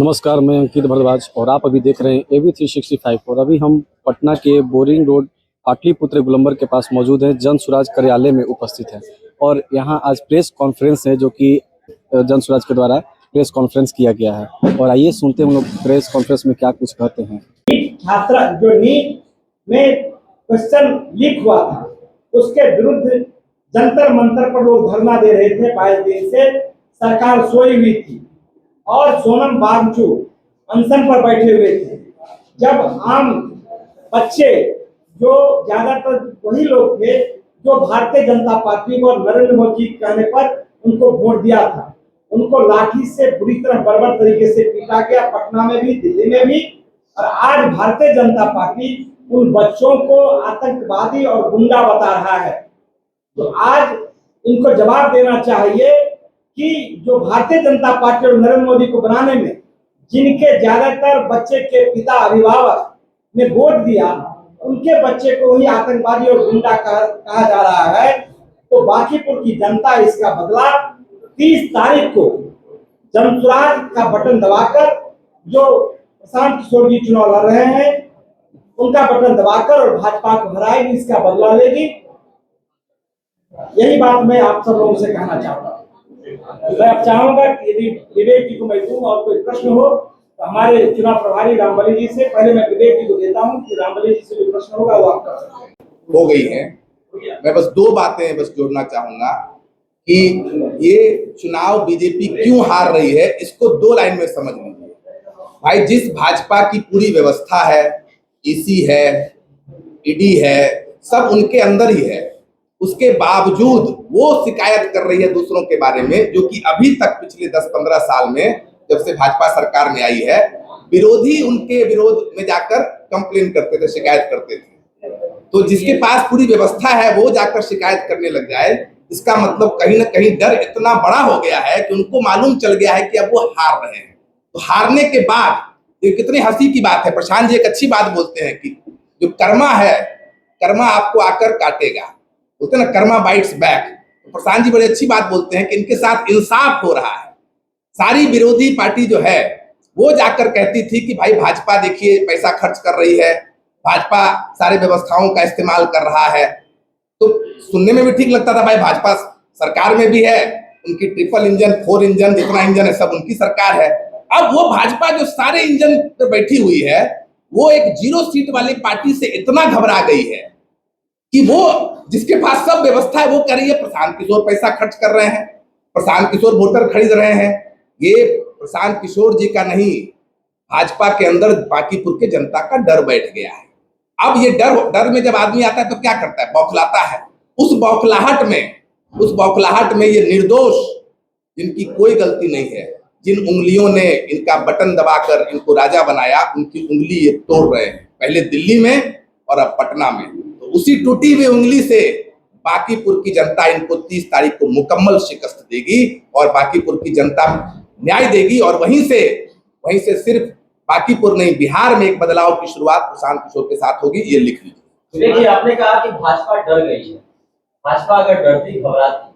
नमस्कार, मैं अंकित भारद्वाज और आप अभी देख रहे हैं AV365 और अभी हम पटना के बोरिंग रोड पाटलिपुत्र गोलंबर के पास मौजूद हैं। जन सुराज कार्यालय में उपस्थित हैं और यहाँ आज प्रेस कॉन्फ्रेंस है जो कि जन सुराज के द्वारा प्रेस कॉन्फ्रेंस किया गया है और आइए सुनते हैं हम लोग प्रेस कॉन्फ्रेंस में क्या कुछ कहते हैं। छात्रा जो नीट में क्वेश्चन लीक हुआ था उसके विरुद्ध जंतर मंतर पर लोग धरना दे रहे थे। 22 दिन से सरकार सोई हुई थी और सोनम वांगचू अनशन पर बैठे हुए थे। जब आम बच्चे जो ज्यादातर वही लोग थे जो भारतीय जनता पार्टी को नरेंद्र मोदी के कहने पर उनको वोट दिया था, उनको लाठी से बुरी तरह बर्बर तरीके से पीटा गया, पटना में भी, दिल्ली में भी। और आज भारतीय जनता पार्टी उन बच्चों को आतंकवादी और गुंडा बता रहा है। तो आज इनको जवाब देना चाहिए कि जो भारतीय जनता पार्टी और नरेंद्र मोदी को बनाने में जिनके ज्यादातर बच्चे के पिता अभिभावक ने वोट दिया, उनके बच्चे को ही आतंकवादी और गुंडा कहा जा रहा है। तो बांकीपुर की जनता इसका बदला 30 तारीख को जनसुराज का बटन दबाकर, जो प्रशांत किशोर जी चुनाव लड़ रहे हैं उनका बटन दबाकर और भाजपा को हराएगी, इसका बदला लेगी। यही बात मैं आप सब लोगों से कहना चाहता हूँ। मैं अब चाहूंगा कि यदि विवेक जी को मैं दूं और कोई प्रश्न हो तो हमारे चुनाव प्रभारी रामबली जी से, पहले मैं विवेक जी को देता हूं कि रामबली जी से जो प्रश्न होगा वो आप कर सकते हैं। हो गई है। मैं बस दो बातें जोड़ना चाहूंगा कि ये चुनाव बीजेपी क्यों हार रही है, इसको दो लाइन में समझ लीजिए। भाई, जिस भाजपा की पूरी व्यवस्था है, ईसी है, ईडी है, सब उनके अंदर ही है, उसके बावजूद वो शिकायत कर रही है दूसरों के बारे में, जो कि अभी तक पिछले 10-15 साल में जब से भाजपा सरकार में आई है, विरोधी उनके विरोध में जाकर कंप्लेन करते थे, शिकायत करते थे। तो जिसके पास पूरी व्यवस्था है वो जाकर शिकायत करने लग जाए, इसका मतलब कहीं ना कहीं डर इतना बड़ा हो गया है कि उनको मालूम चल गया है कि अब वो हार रहे हैं। तो हारने के बाद ये कितनी हंसी की बात है, प्रशांत जी एक अच्छी बात बोलते हैं कि जो कर्मा है, कर्मा आपको आकर काटेगा, बोलते हैं ना, कर्मा बाइट्स बैक। तो प्रशांत जी बड़ी अच्छी बात बोलते हैं कि इनके साथ इंसाफ हो रहा है। सारी विरोधी पार्टी जो है वो जाकर कहती थी कि भाई भाजपा देखिए पैसा खर्च कर रही है, भाजपा सारे व्यवस्थाओं का इस्तेमाल कर रहा है। तो सुनने में भी ठीक लगता था, भाई भाजपा सरकार में भी है, उनकी ट्रिपल इंजन, 4 इंजन, जितना इंजन है सब उनकी सरकार है। अब वो भाजपा जो सारे इंजन पर बैठी हुई है, वो एक 0 सीट वाली पार्टी से इतना घबरा गई है कि वो जिसके पास सब व्यवस्था है वो कह रही है प्रशांत किशोर पैसा खर्च कर रहे हैं, प्रशांत किशोर वोटर खरीद रहे हैं। ये प्रशांत किशोर जी का नहीं, भाजपा के अंदर बांकीपुर के जनता का डर बैठ गया है। अब ये डर में जब आदमी आता है तो क्या करता है, बौखलाता है। उस बौखलाहट में ये निर्दोष, जिनकी कोई गलती नहीं है, जिन उंगलियों ने इनका बटन दबाकर इनको राजा बनाया, उनकी उंगली ये तोड़ रहे हैं, पहले दिल्ली में और अब पटना में। तो उसी टूटी हुई उंगली से बांकीपुर की जनता इनको 30 तारीख को मुकम्मल शिकस्त देगी और बांकीपुर की जनता न्याय देगी। और वहीं से सिर्फ बांकीपुर नहीं, बिहार में एक बदलाव की शुरुआत प्रशांत किशोर के साथ होगी, ये लिख लीजिए। देखिए, आपने कहा कि भाजपा डर गई है। भाजपा अगर डरती, घबराती,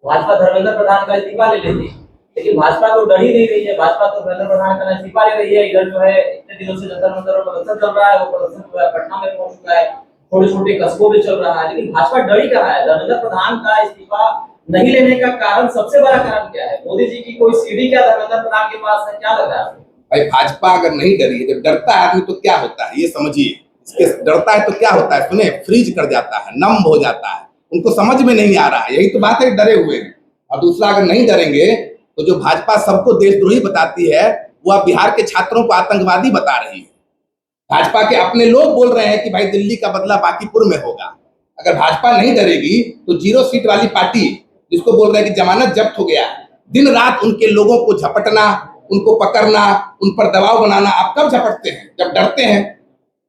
भाजपा धर्मेंद्र प्रधान का इस्तीफा ले लेती, लेकिन भाजपा तो डर ही नहीं रही है। भाजपा तो धर्मेंद्र प्रधान का इस्तीफा ले रही है। इधर जो है इतने दिनों से जंतर मंतर पर प्रदर्शन चल रहा है, वो प्रदर्शन जो है पटना में पहुंच चुका है, छोटे छोटे कस्बों में चल रहा है, लेकिन भाजपा डर ही रहा है। धर्मेंद्र प्रधान का इस्तीफा नहीं लेने का कारण, सबसे बड़ा कारण क्या है? मोदी जी की कोई सीढ़ी क्या धर्मेंद्र प्रधान के पास है? क्या लग रहा है आपको? भाई, भाजपा अगर नहीं डरी है, जब डरता है आदमी तो क्या होता है ये समझिए। इसके डरता है तो क्या होता है, सुने, फ्रीज कर जाता है, नम हो जाता है, उनको समझ में नहीं आ रहा है। यही तो बात है, डरे हुए हैं। और दूसरा, अगर नहीं डरेंगे तो जो भाजपा सबको देशद्रोही बताती है, वो अब बिहार के छात्रों को आतंकवादी बता रही है। भाजपा के अपने लोग बोल रहे हैं कि भाई दिल्ली का बदला बांकीपुर में होगा। अगर भाजपा नहीं डरेगी तो 0 सीट वाली पार्टी, जिसको बोल रहे हैं कि जमानत जब्त हो गया, दिन रात उनके लोगों को झपटना, उनको पकड़ना, उन पर दबाव बनाना। आप कब झपटते हैं? जब डरते हैं।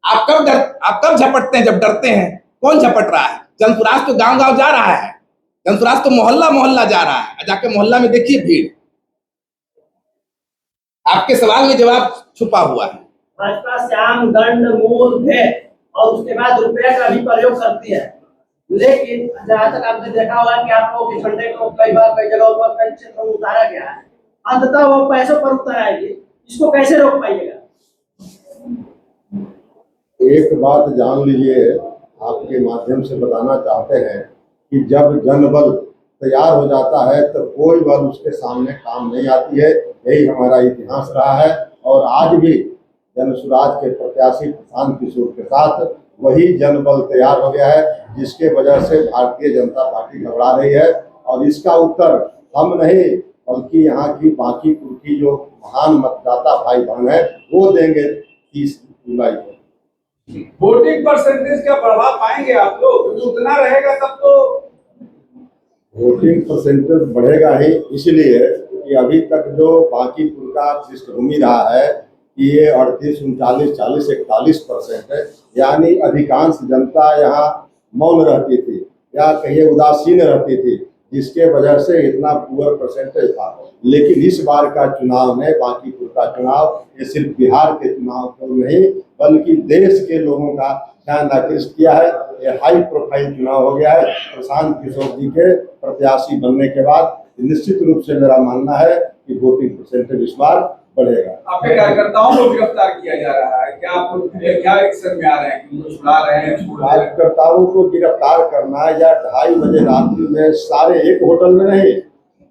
आप कब झपटते हैं? जब डरते हैं। कौन झपट रहा है? जनसुराज तो गांव-गांव जा रहा है, जनसुराज तो मोहल्ला जा रहा है। जाके मोहल्ला में देखिए भीड़। आपके सवाल में जवाब छुपा हुआ है। भाजपा श्याम दंड मूल भेद और उसके बाद रुपये का भी प्रयोग करती है, लेकिन जहाँ तक आपने देखा होगा कि आप लोगों के झंडे को कई बार कई जगहों पर कई क्षेत्रों में उतारा गया है, अंततः वो पैसों पर उतर आएगी। इसको कैसे रोक पाइएगा? एक बात जान लीजिए, आपके माध्यम से बताना चाहते हैं कि जब जनबल तैयार हो जाता है तो कोई बल उसके सामने काम नहीं आती है। यही हमारा इतिहास रहा है और आज भी जनसुराज के प्रत्याशी प्रशांत किशोर के साथ वही जनबल तैयार हो गया है, जिसके वजह से भारतीय जनता पार्टी घबरा रही है। और इसका उत्तर हम नहीं बल्कि यहाँ की बाकी की जो महान मतदाता भाई बहन है वो देंगे 30 जुलाई को। वोटिंग परसेंटेज का बढ़ा पाएंगे आप लोग? क्योंकि उतना रहेगा तब तो वोटिंग परसेंटेज बढ़ेगा ही, इसलिए कि अभी तक जो बांकीपुर का पृष्ठभूमि रहा है कि ये 38, 39, 40, 41% है, यानी अधिकांश जनता यहाँ मौन रहती थी या कहीं उदासीन रहती थी, जिसके वजह से इतना पुअर परसेंटेज था। लेकिन इस बार का चुनाव में बांकीपुर का चुनाव ये सिर्फ बिहार के चुनाव को नहीं बल्कि देश के लोगों का ध्यान आकृष्ट किया है। ये हाई प्रोफाइल चुनाव हो गया है। प्रशांत किशोर जी के प्रत्याशी बनने के बाद निश्चित रूप से मेरा मानना है कि वोटिंग परसेंटेज इस बार बढ़ेगा। आपके कार्यकर्ताओं को गिरफ्तार किया जा रहा है, क्या एक्शन में आ रहे हैं कि वो छुड़ा रहे हैं? कार्यकर्ताओं को गिरफ्तार करना या 2:30 बजे रात्रि में सारे एक होटल में नहीं,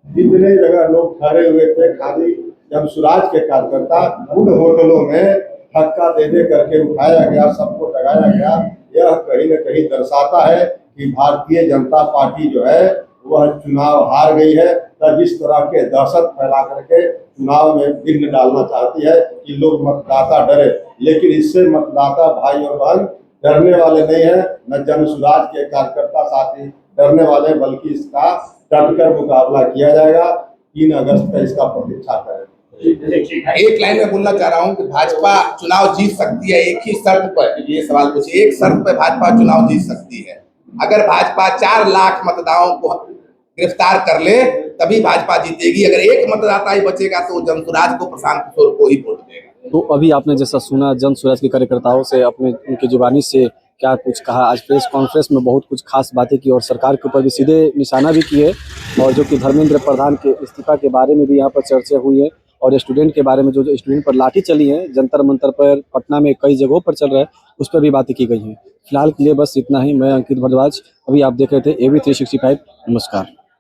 जितने जगह लोग ठहरे हुए थे खाली जनसुराज के कार्यकर्ता, उन होटलों में धक्का दे करके उठाया गया, सबको लगाया गया। यह कहीं न कहीं दर्शाता है कि भारतीय जनता पार्टी जो है वह चुनाव हार गई है। तब इस तरह के दहशत फैला करके चुनाव में विघ्न डालना चाहती है कि लोग मतदाता डरे, लेकिन इससे मतदाता भाई और बहन डरने वाले नहीं है, न जनसुराज के कार्यकर्ता साथी डरने वाले, बल्कि इसका डटकर मुकाबला किया जाएगा। 3 अगस्त का इसका प्रतीक्षा करें। एक लाइन में बोलना चाह रहा हूं कि भाजपा चुनाव जीत सकती है एक ही शर्त पर। ये सवाल पूछिए, एक शर्त पर भाजपा चुनाव जीत सकती है, अगर भाजपा 4 लाख मतदाताओं को गिरफ्तार कर ले तभी भाजपा जीतेगी। अगर एक मतदाता ही बचेगा तो जनसुराज को, प्रशांत किशोर को ही वोट देगा। तो अभी आपने जैसा सुना जनसुराज के कार्यकर्ताओं से अपने उनकी जुबानी से क्या कुछ कहा। आज प्रेस कॉन्फ्रेंस में बहुत कुछ खास बातें की और सरकार के ऊपर भी सीधे निशाना भी किए, और जो कि धर्मेंद्र प्रधान के इस्तीफा के बारे में भी यहाँ पर चर्चा हुई है, और स्टूडेंट के बारे में जो स्टूडेंट पर लाठी चली है जंतर मंतर पर, पटना में कई जगहों पर चल रहा है, उस पर भी बातें की गई हैं। फिलहाल के लिए बस इतना ही। मैं अंकित भारद्वाज, अभी आप देख रहे थे AV365। नमस्कार।